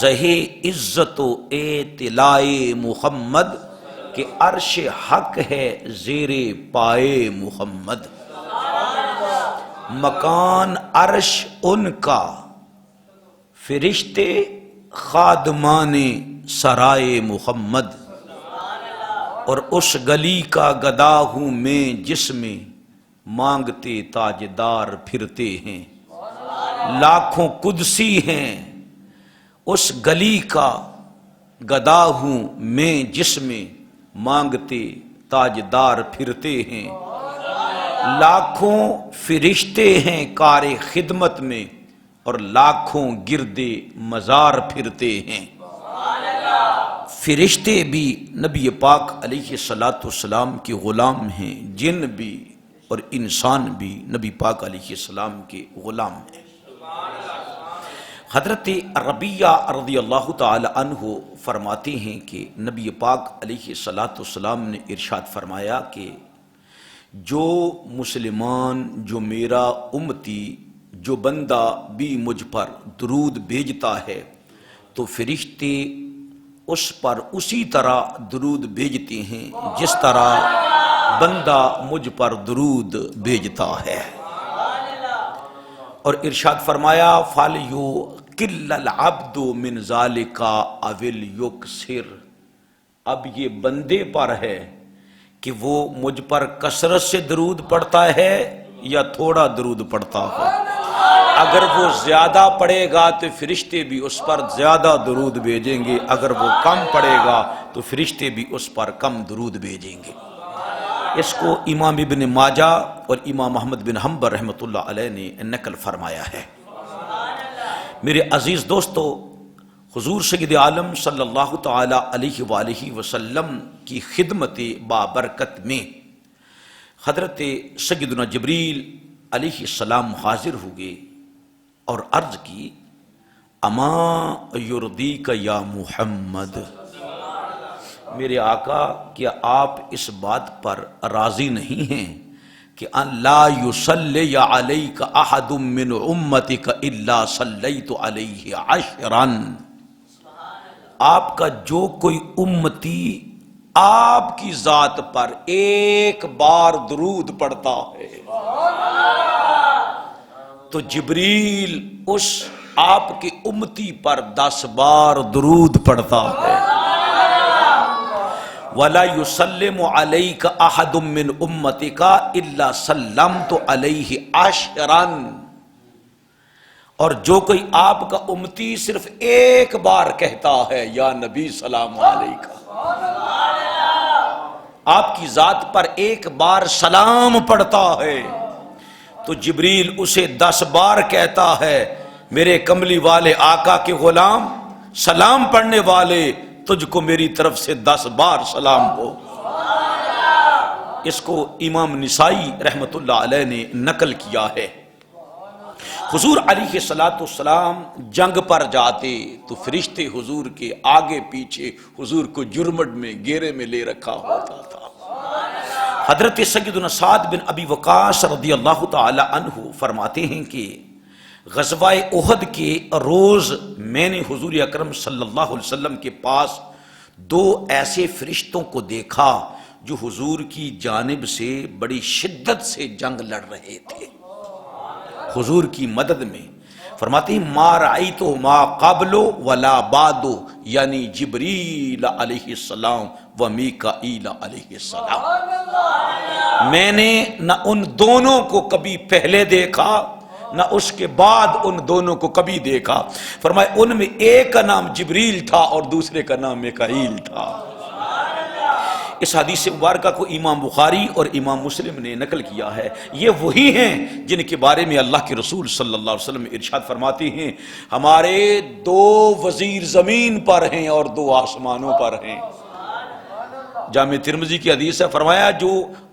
زہے عزت و اطلاع محمد کہ عرش حق ہے زیر پائے محمد۔ مکان عرش ان کا فرشتے خادمان سرائے محمد، اور اس گلی کا گدا ہوں میں جس میں مانگتے تاجدار پھرتے ہیں، لاکھوں قدسی ہیں اس گلی کا گدا ہوں میں جس میں مانگتے تاجدار پھرتے ہیں، لاکھوں فرشتے ہیں کار خدمت میں اور لاکھوں گردے مزار پھرتے ہیں۔ فرشتے بھی نبی پاک علیہ الصلاۃ والسلام کے غلام ہیں، جن بھی اور انسان بھی نبی پاک علیہ السلام کے غلام ہیں۔ حضرت ربیہ رضی اللہ تعالی عنہ فرماتے ہیں کہ نبی پاک علیہ الصلاۃ والسلام نے ارشاد فرمایا کہ جو مسلمان، جو میرا امتی، جو بندہ بھی مجھ پر درود بھیجتا ہے تو فرشتے اس پر اسی طرح درود بھیجتے ہیں جس طرح بندہ مجھ پر درود بھیجتا ہے۔ اور ارشاد فرمایا فَلْيُقِلَّ الْعَبْدُ مِنْ ذَلِكَ أَوْ لْيُكْثِرْ، اب یہ بندے پر ہے کہ وہ مجھ پر کثرت سے درود پڑھتا ہے یا تھوڑا درود پڑھتا ہو۔ اگر وہ زیادہ پڑھے گا تو فرشتے بھی اس پر زیادہ درود بھیجیں گے، اگر وہ کم پڑھے گا تو فرشتے بھی اس پر کم درود بھیجیں گے۔ اس کو امام ابن ماجہ اور امام محمد بن حنبل رحمۃ اللہ علیہ نے نقل فرمایا ہے۔ میرے عزیز دوستو، حضور سید عالم صلی اللہ تعالی علیہ وآلہ وسلم کی خدمت بابرکت میں حضرت سیدنا جبریل علیہ السلام حاضر ہوئے اور عرض کی اما یردیک یا محمد، میرے آقا کیا آپ اس بات پر راضی نہیں ہیں کہ ان لا یصلی علیک احد من امتک الا صلیت علیہ عشرا، آپ کا جو کوئی امتی آپ کی ذات پر ایک بار درود پڑھتا ہے تو جبریل اس آپ کی امتی پر 10 بار درود پڑھتا ہے۔ وَلَا يُسَلِّمُ عَلَيْكَ أَحَدٌ مِّنْ أُمَّتِكَ إِلَّا سَلَّمْتُ عَلَيْهِ عَشْرًا، اور جو کوئی آپ کا امتی صرف ایک بار کہتا ہے یا نبی سلام علیکہ، آپ کی ذات پر ایک بار سلام پڑھتا ہے تو جبریل اسے 10 بار کہتا ہے میرے کملی والے آقا کے غلام، سلام پڑھنے والے تجھ کو میری طرف سے 10 بار سلام ہو۔ اس کو امام نسائی رحمت اللہ علیہ نے نقل کیا ہے۔ حضور علیہ الصلاۃ والسلام جنگ پر جاتے تو فرشتے حضور کے آگے پیچھے حضور کو جرمٹ میں گھیرے میں لے رکھا ہوتا تھا۔ حضرت سیدنا سعد بن ابی وقاص رضی اللہ تعالی عنہ فرماتے ہیں کہ غزوہ احد کے روز میں نے حضور اکرم صلی اللہ علیہ وسلم کے پاس 2 ایسے فرشتوں کو دیکھا جو حضور کی جانب سے بڑی شدت سے جنگ لڑ رہے تھے حضور کی مدد میں۔ فرماتے ہیں ما رأیتو ما قبل ولا بعد، یعنی جبریل علیہ السلام و میکائیل علیہ السلام، میں نے نہ ان دونوں کو کبھی پہلے دیکھا نہ اس کے بعد ان دونوں کو کبھی دیکھا۔ فرمایا ان میں ایک کا نام جبریل تھا اور دوسرے کا نام میکائیل تھا۔ اس حدیث مبارکہ کو امام بخاری اور امام مسلم نے نقل کیا ہے۔ یہ وہی ہیں جن کے بارے میں اللہ کے رسول صلی اللہ علیہ وسلم ارشاد فرماتے ہیں ہمارے 2 وزیر زمین پر ہیں اور 2 آسمانوں پر ہیں۔ جامع ترمذی کی حدیث ہے، فرمایا جو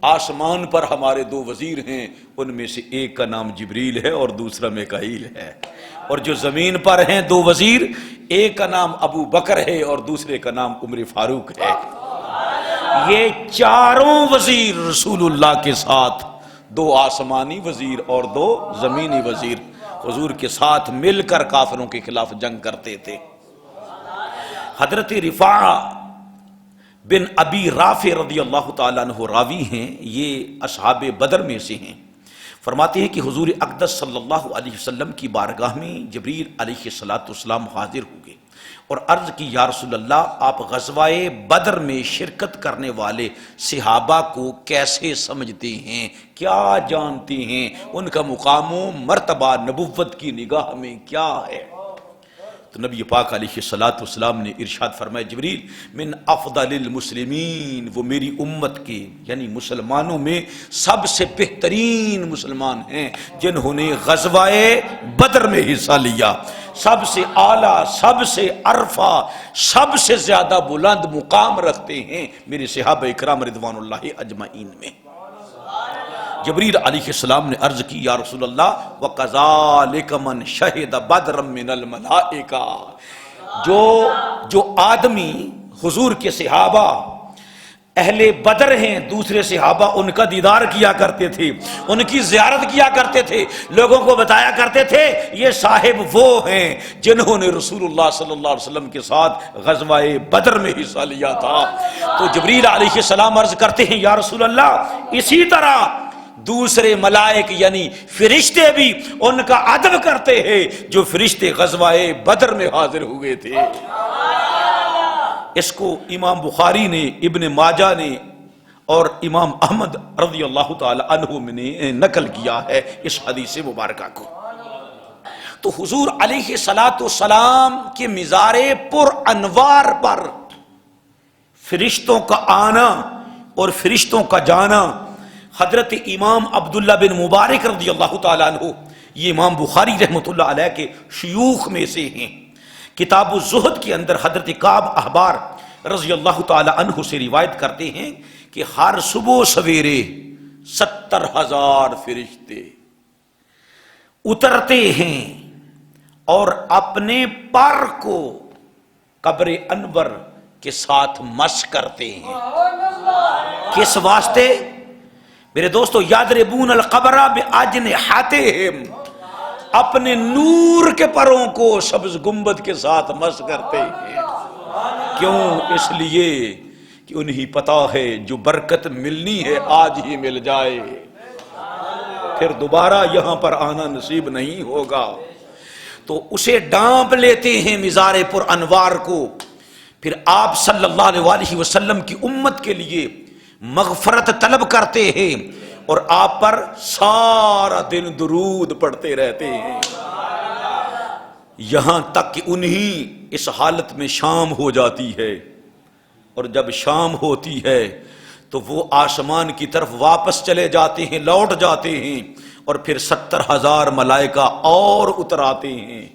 آسمان پر ہمارے 2 وزیر ہیں ان میں سے ایک کا نام جبریل ہے اور دوسرا میکائیل ہے، اور جو زمین پر ہیں 2 وزیر، ایک کا نام ابو بکر ہے اور دوسرے کا نام عمر فاروق ہے۔ یہ چاروں وزیر رسول اللہ کے ساتھ، 2 آسمانی وزیر اور 2 زمینی وزیر، حضور کے ساتھ مل کر کافروں کے خلاف جنگ کرتے تھے۔ حضرت رفاع بن ابی رافع رضی اللہ تعالیٰ عنہ راوی ہیں، یہ اصحاب بدر میں سے ہیں۔ فرماتے ہیں کہ حضور اقدس صلی اللہ علیہ وسلم کی بارگاہ میں جبریل علیہ السلام حاضر ہوئے اور عرض کی یا رسول اللہ، آپ غزوہ بدر میں شرکت کرنے والے صحابہ کو کیسے سمجھتے ہیں، کیا جانتے ہیں، ان کا مقام و مرتبہ نبوت کی نگاہ میں کیا ہے؟ تو نبی پاک علیہ السلام نے ارشاد فرمایا، جبریل من افضل المسلمین، وہ میری امت کے یعنی مسلمانوں میں سب سے بہترین مسلمان ہیں جنہوں نے غزوہ بدر میں حصہ لیا، سب سے اعلیٰ، سب سے عرفہ، سب سے زیادہ بلند مقام رکھتے ہیں میرے صحابہ اکرام رضوان اللہ اجمعین میں۔ جبریل علیہ السلام نے عرض کی یا رسول اللہ وَقَذَلِكَ مَنْ شَهِدَ بَدْرًا مِّنَ الْمَلَائِكَةِ، جو آدمی حضور کے صحابہ اہل بدر ہیں، دوسرے صحابہ ان کا دیدار کیا کرتے تھے، ان کی زیارت کیا کرتے تھے، لوگوں کو بتایا کرتے تھے یہ صاحب وہ ہیں جنہوں نے رسول اللہ صلی اللہ علیہ وسلم کے ساتھ غزوہ بدر میں حصہ لیا تھا۔ تو جبریل علیہ السلام عرض کرتے ہیں یا رسول اللہ، اسی طرح دوسرے ملائک یعنی فرشتے بھی ان کا ادب کرتے ہیں جو فرشتے غزوہ بدر میں حاضر ہوئے تھے۔ اس کو امام بخاری نے، ابن ماجہ نے اور امام احمد رضی اللہ تعالی عنہ نے نقل کیا ہے اس حدیث مبارکہ کو۔ تو حضور علیہ السلام کے مزار پر انوار پر فرشتوں کا آنا اور فرشتوں کا جانا، حضرت امام عبداللہ بن مبارک رضی اللہ تعالیٰ عنہ، یہ امام بخاری رحمۃ اللہ علیہ کے شیوخ میں سے ہیں، کتاب الزہد کے اندر حضرت کعب احبار رضی اللہ تعالیٰ عنہ سے روایت کرتے ہیں کہ ہر صبح سویرے 70,000 فرشتے اترتے ہیں اور اپنے پر کو قبر انور کے ساتھ مس کرتے ہیں۔ کس واسطے؟ میرے دوستو، یضربون القبر باجنحتہم، اپنے نور کے پروں کو سبز گنبد کے ساتھ مس کرتے ہیں۔ کیوں؟ اس لیے کہ انہیں پتا ہے جو برکت ملنی ہے آج ہی مل جائے، پھر دوبارہ یہاں پر آنا نصیب نہیں ہوگا۔ تو اسے ڈانپ لیتے ہیں مزار پر انوار کو، پھر آپ صلی اللہ علیہ وسلم کی امت کے لیے مغفرت طلب کرتے ہیں اور آپ پر سارا دن درود پڑھتے رہتے ہیں، یہاں تک کہ انہیں اس حالت میں شام ہو جاتی ہے، اور جب شام ہوتی ہے تو وہ آسمان کی طرف واپس چلے جاتے ہیں، لوٹ جاتے ہیں، اور پھر 70,000 ملائکہ اور اتر آتے ہیں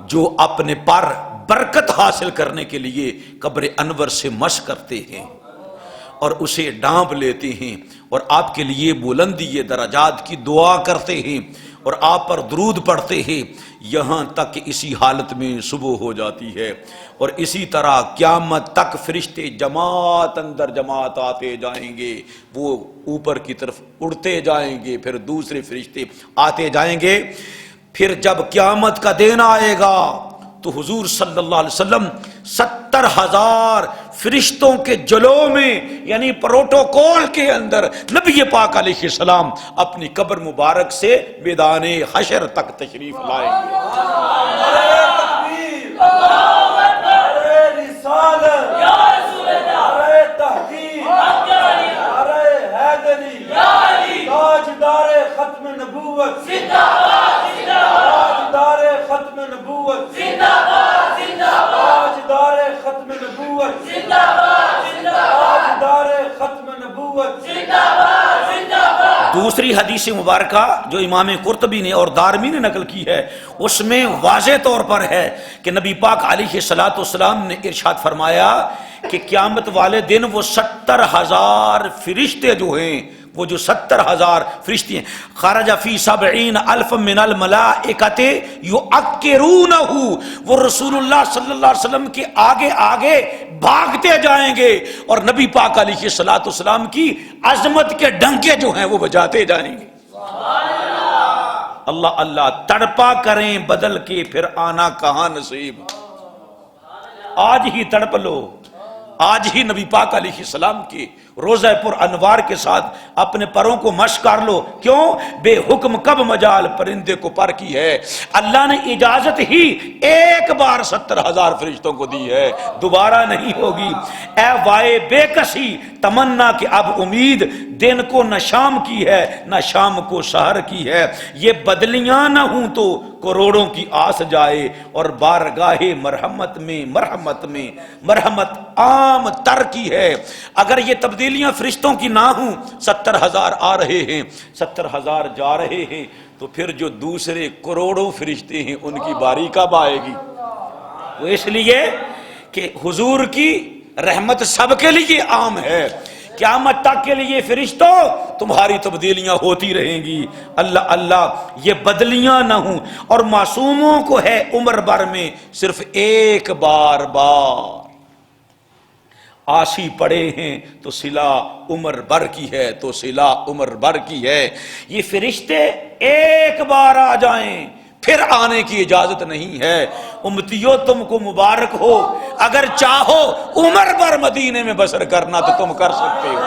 جو اپنے پر برکت حاصل کرنے کے لیے قبر انور سے مس کرتے ہیں اور اسے ڈانپ لیتے ہیں اور آپ کے لیے بلندی درجات کی دعا کرتے ہیں اور آپ پر درود پڑھتے ہیں، یہاں تک کہ اسی حالت میں صبح ہو جاتی ہے۔ اور اسی طرح قیامت تک فرشتے جماعت اندر جماعت آتے جائیں گے، وہ اوپر کی طرف اڑتے جائیں گے، پھر دوسرے فرشتے آتے جائیں گے۔ پھر جب قیامت کا دن آئے گا تو حضور صلی اللہ علیہ وسلم 70,000 فرشتوں کے جلو میں یعنی پروٹوکول کے اندر نبی پاک علیہ السلام اپنی قبر مبارک سے میدان حشر تک تشریف لائیں گے۔ دوسری حدیث مبارکہ جو امام قرطبی نے اور دارمی نے نقل کی ہے، اس میں واضح طور پر ہے کہ نبی پاک علیہ السلام نے ارشاد فرمایا کہ قیامت والے دن وہ 70,000 فرشتے جو ہیں، وہ جو 70,000 فرشتے ہیں، خرج فی 70,000 من الملائکۃ یعکرونہ، وہ رسول اللہ صلی اللہ علیہ وسلم کے آگے آگے بھاگتے جائیں گے اور نبی پاک علیہ السلام کی عظمت کے ڈنکے جو ہیں وہ بجاتے جائیں گے۔ اللہ اللہ، تڑپا کریں بدل کے پھر آنا کہاں نصیب۔ آج ہی تڑپ لو، آج ہی نبی پاک علیہ السلام کے روزہ پر انوار کے ساتھ اپنے پروں کو مشق کر لو۔ کیوں؟ بے حکم کب مجال پرندے کو پر کی ہے۔ اللہ نے اجازت ہی ایک بار 70,000 فرشتوں کو دی ہے، دوبارہ نہیں ہوگی۔ اے وائے بے کسی تمنا کہ اب امید دن کو نہ شام کی ہے نہ شام کو سحر کی ہے، یہ بدلیاں نہ ہوں تو کروڑوں کی آس جائے، اور بارگاہ مرحمت میں مرحمت عام تر کی ہے۔ اگر یہ تبدیلیاں فرشتوں کی نہ ہوں، 70,000 آ رہے ہیں 70,000 جا رہے ہیں، تو پھر جو دوسرے کروڑوں فرشتے ہیں ان کی باری کب آئے گی؟ وہ اس لیے کہ حضور کی رحمت سب کے لیے عام ہے، قیامت تک کے لیے فرشتوں تمہاری تبدیلیاں ہوتی رہیں گی۔ اللہ اللہ یہ بدلیاں نہ ہوں، اور معصوموں کو ہے عمر بھر میں صرف ایک بار آسی پڑے ہیں تو صلہ عمر بھر کی ہے، تو صلہ عمر بھر کی ہے۔ یہ فرشتے ایک بار آ جائیں پھر آنے کی اجازت نہیں ہے۔ امتیوں تم کو مبارک ہو، اگر چاہو عمر بھر مدینے میں بسر کرنا تو تم کر سکتے ہو۔